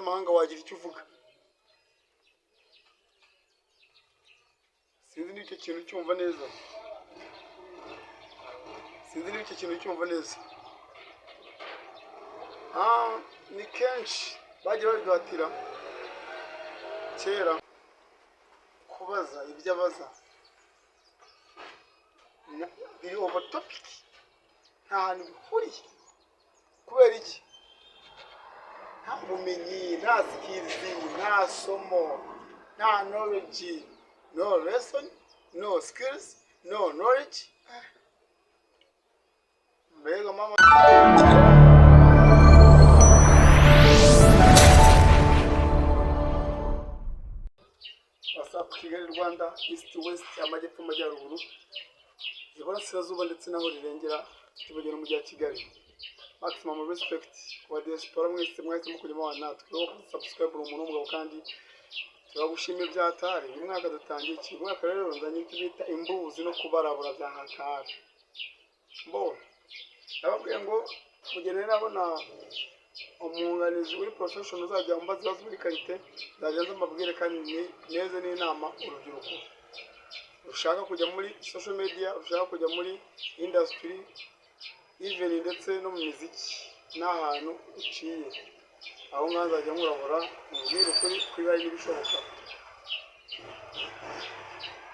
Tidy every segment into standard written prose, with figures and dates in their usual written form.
n'umunyamahanga wagira icyo uvuga. Sinzi niba icyo kintu cyumva neza. Ni kenshi bagiye babiduhatira kera kubaza ibyo abaza biri over topic, nta hantu bihuriye. Kubera iki? Nta bumenyi, nta skills, nta somo, nta knowledge, no lesson, no skills, no knowledge. Mbega mama WhatsApp Kigali Rwanda, East West, amajyepfo amajyaruguru, iburasirazuba ndetse naho rirengera tubagera mu gihe Kigali. Maximum respect kwa diaspora mwese mwahitamo kujya mubana natwe. Wowe subscribe umuntu w'umugabo kandi turagushimira byatari. Uyu mwaka dutangiye iki mwaka rero nzanye icyo bita imbuzi no kubarabura bya hatari. Nababwiye ngo mugenera nabona umwunganizi uri profession uzajya umbaza ibibazo muri karite, nzajya mbabwire kandi neze n'inama urubyiruko ushaka kujya muri social media, ushaka kujya muri industry, even ndetse no mu muziki n'ahantu uciye. Aho nzajya nkurahora mubwire ukuri kwibari n'ibishoboka.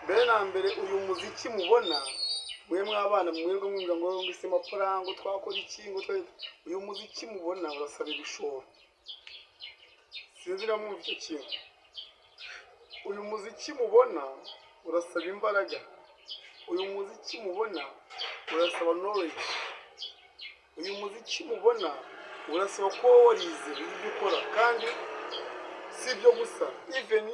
Mbere na mbere uyu muziki mubona mwe mwabana mwirwe mwumva ngo ngisema porango twakora iki ngo uyu muziki mubona urasaba ibishoro. Sinzira mwumva icyo kintu. Uyu muziki mubona urasaba imbaraga. Uyu muziki mubona urasaba knowledge. Uyu muziki mubona urasaba ko warize ibyo ukora, kandi si ibyo gusa, even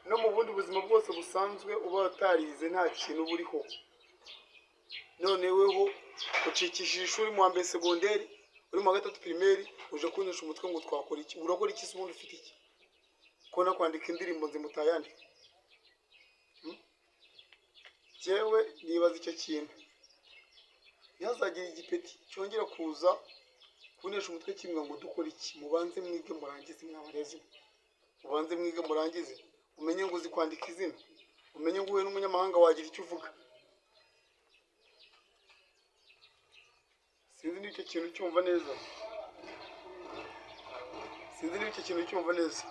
no mu bundi buzima bwose busanzwe uba utarize nta kintu buriho. None weho ucikishije ishuri mu ambere secondaire, uri mu gatatu primaire, uje kunyisha umutwe ngo twakora iki? Urakora iki se ubundi ufite iki? Kona kwandika indirimbo nzimutayandika. Jewe nibaza icyo kintu. Yazagira igipeti cyongera kuza kunesha umutwe kimwe ngo dukora iki? Mubanze mwige murangize mwabarezi. Mubanze mwige murangize. Umenye ngo uzi kwandika izina. Umenye ngo uwe n'umunyamahanga wagira icyo uvuga. Sinzi niba icyo kintu cyumva neza.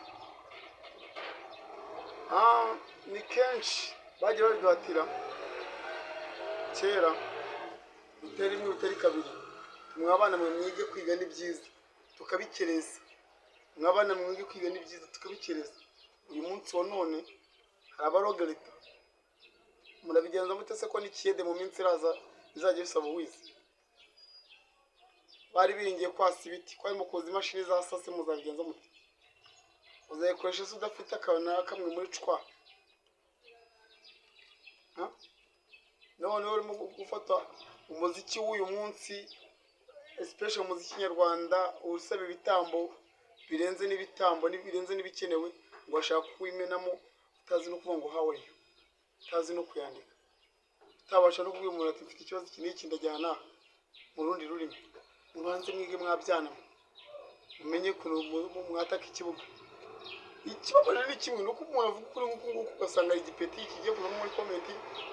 Ni kenshi bagiye babiduhatira kera utera imwe utari kabiri. Mwabana mwe mwige kwiga ni byiza tukabikereza. Mwabana mwige kwiga ni byiza tukabikereza. Uyu munsi wa none harabarogereta. Murabigenza mutese ko nikiyede mu minsi iraza bizajya bisaba wize. Bari biringiye kwasa ibiti kwa mu koza imashini za sase muzabigenza muti. Uzayikoresha se udafite akabana kamwe muri cwa. None urimo gufata umuziki w'uyu munsi, especially umuziki nyarwanda, usaba ibitambo birenze n'ibikenewe ngo ashaka kuwimenamo, utazi no kuvuga ngo how are you, utazi no kuyandika, utabasha no kubwira umuntu ati mfite ikibazo iki n'iki ndajyana mu rundi rurimi. Mubanze mwige mwabyana, mumenye kuno mwataka ikibuga. Ikibazo ni kimwe nuko umuntu avuga kuri nguko ugasanga igipeti kigiye kuva muri comment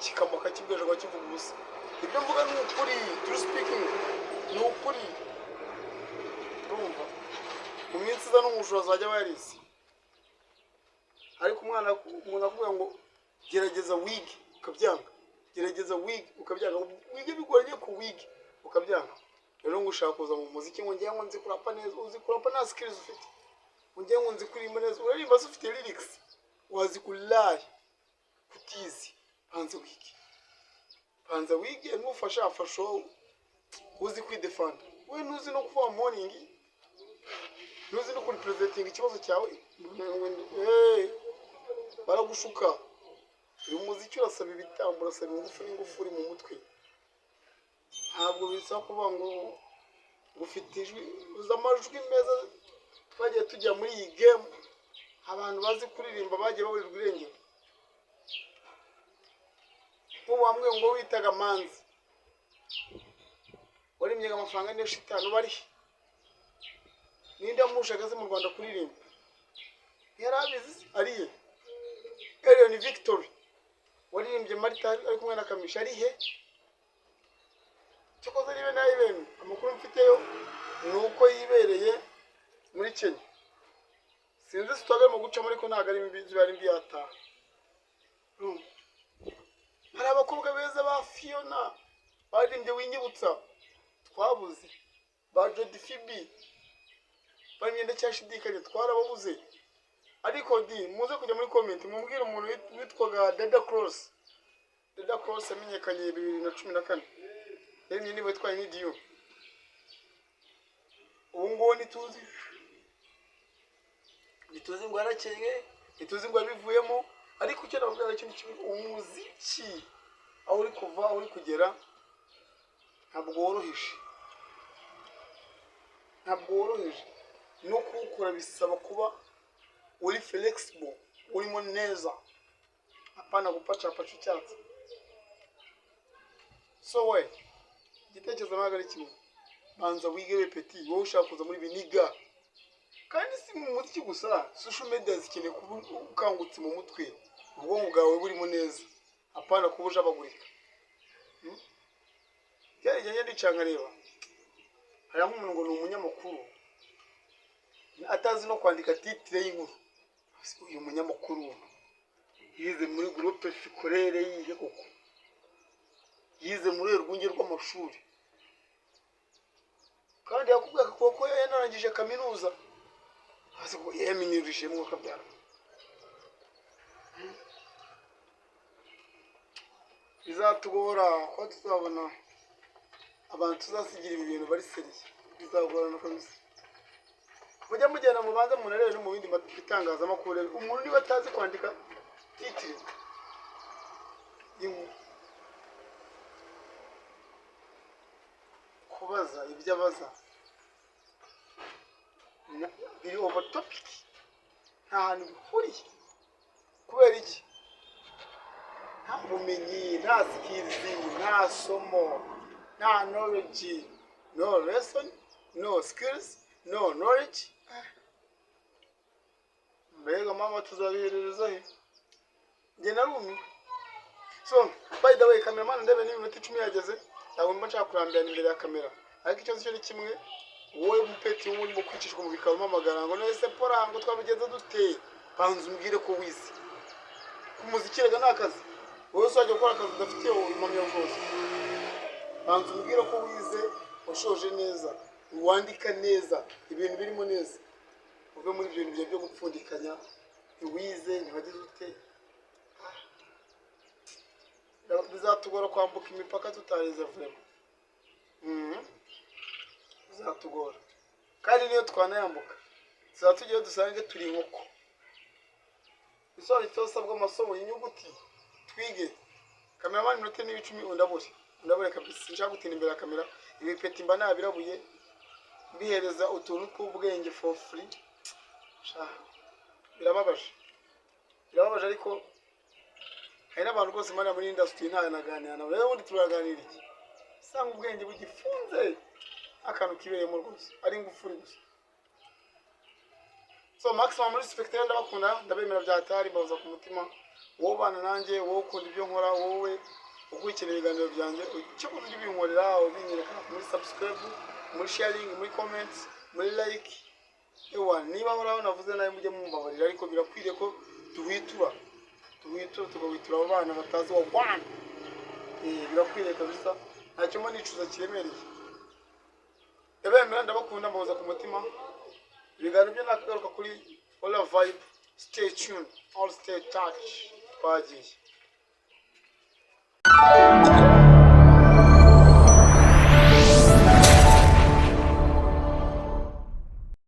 kikamoka kibweje ngo kivuga ubusa. Ibyo mvuga ni ukuri, to speaking ni ukuri. Urumva mu minsi za n'umushoro azajya warize, ariko umuntu avuga ngo gerageza wige ukabyanga, gerageza wige ukabyanga, wige bigoranye ku wige ukabyanga. Rero ngo ushaka kuza mu muziki ngo ngiye ngo nzi kurapa neza, uzi kurapa nta skills ufite. Ngiye ngo nzi kuririmba neza, uririmba ufite lyrics, wazi kulaye kutizi. Panza wige n'ufasha afasho, uzi kwidefend. We nuzi no kuva morning, nuzi no kurepresenting ikibazo cyawe. Baragushuka. Uyu muziki urasaba ibitambo, urasaba ingufu uri mu mutwe. Ntabwo bisa kuvuga ngo ufite ijwi, uza amajwi meza. Twagiye tujya muri iyi game, abantu bazi kuririmba bagiye baburirwa irengero. Wamwe ngo witaga Manzi, warimyega amafaranga niyo shitani bari. Ninde mushagaze mu Rwanda kuririmba? yarabizi ariye Elion Victory waririmbye Marita ari kumwe na Kamisha ari he cyokoze nibe nayo ibintu amakuru mfiteyo nuko yibereye muri Kenya sinzi sitoga mu guca muri ko ntago ari imbizi bari mbiyata hari abakobwa beza ba Fiona baririmbye winyibutsa twabuze ba Jody Phoebe banyende cyashidikanye twarababuze ariko di muze kujya muri comment mumbwire umuntu witwaga Dada Cross amenyekanye 2014 yemye niwe twaye n'idiyo ubu ngo nituzi ngo arakeye nituzi ngo abivuyemo ariko cyo navuga ikintu kibi umuziki aho uri kuva aho uri kugera ntabwo woroheje no kuwukora bisaba kuba uri flexible urimo neza apana gupaca icyatsi so we igitekerezo ntabwo ari kimwe banza wige repeti wowe ushaka kuza muri biniga kandi si mu mutwe gusa social media zikeneye kuba ukangutse mu mutwe ubwonko bwawe burimo neza apana kuba ujabagurika cyari ndicanga reba hari nk'umuntu ngo ni umunyamakuru atazi no kwandika titre y'inkuru uyu munyamakuru yize muri groupe fikorere yihe koko yize muri urwunge rw'amashuri kandi yakubwira ko yanarangije kaminuza hasi ko yeminirije mu kabyara bizatugora ko tuzabona abantu tuzasigira ibintu bari seriye bizagorana kabisa mujya mugenda mubanza munarebe no mu bindi bitangazamakuru umuntu niba atazi kwandika titre kubaza ibyo abaza biri over topic nta hantu bihuriye kubera iki nta bumenyi nta skills nta somo nta knowledge no lesson no skills no knowledge mbega mama tuzabiherereza he nge narumi so by the way cameraman ndebe ni minota 10 yageze ntabwo mba nshaka kurambira imbere ya kamera ariko icyo cyo ni kimwe wowe mupeti w'uri mu kwicishwa mu bikaba amagara ngo nese porango twabigenza dute banza umbwire ko wize kumuziki rega nakazi wowe usajya gukora akazi udafitiye impamya rwose banza umbwire ko wize ushoje neza wandika neza ibintu birimo neza uve muri ibyo bintu byo gupfundikanya wize ntibagize ute bizatugora kwambuka imipaka tutarize vrema bizatugora kandi niyo twanayambuka tuzatugiye dusange turi inkoko bisobanura cyosabwa amasomo y'inyuguti twige cameraman minute ni 10 undabure kabisa sinshaka gutinda imbere ya kamera ibipeti mba nabirabuye bihereza utuntu tw'ubwenge for free birababaje ariko hari n'abantu rwose mara muri industry ntanaganira nabo rero undi turaganira iki sanga ubwenge bugifunze akantu kibereyemo rwose ari ingufuri gusa so maximum respect ndabakunda ndabemera byatari baza ku mutima wowe bana nanjye wowe ukunda ibyo nkora wowe ukurikira ibiganiro byanjye cyo kugira ibinkorera ubinyereka muri subscribe muri sharing muri comments muri like niba horaho navuze nawe mujye mumbabarira ariko birakwiriye ko tuwitura tugawitura abana batazi wa one birakwiriye kabisa ntacyo mba nicuza kiremereye ndabemera ndabakunda mbahoza ku mutima ibiganiro byo nakagaruka kuri Ola Vibe stay tuned all stay touch twagiye